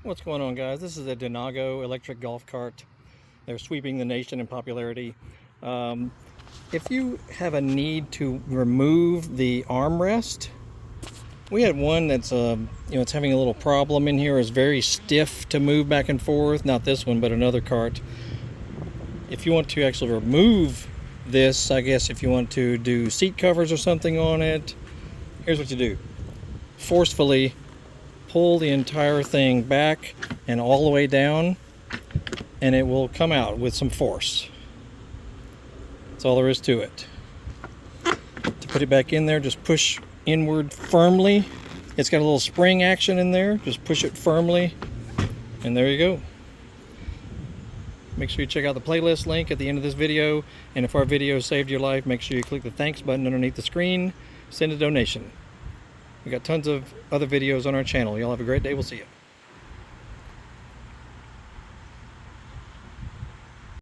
What's going on, guys? This is a Denago electric golf cart. They're sweeping the nation in popularity. If you have a need to remove the armrest, we had one that's it's having a little problem in here. It's very stiff to move back and forth. Not this one, but another cart. If you want to actually remove this, I guess if you want to do seat covers or something on it, here's what you do. Forcefully pull the entire thing back and all the way down, and it will come out with some force. That's all there is to it. To put it back in there, just push inward firmly. It's got a little spring action in there. Just push it firmly, and there you go. Make sure you check out the playlist link at the end of this video, and if our video saved your life, make sure you click the thanks button underneath the screen. Send a donation. We got tons of other videos on our channel. Y'all have a great day. We'll see you.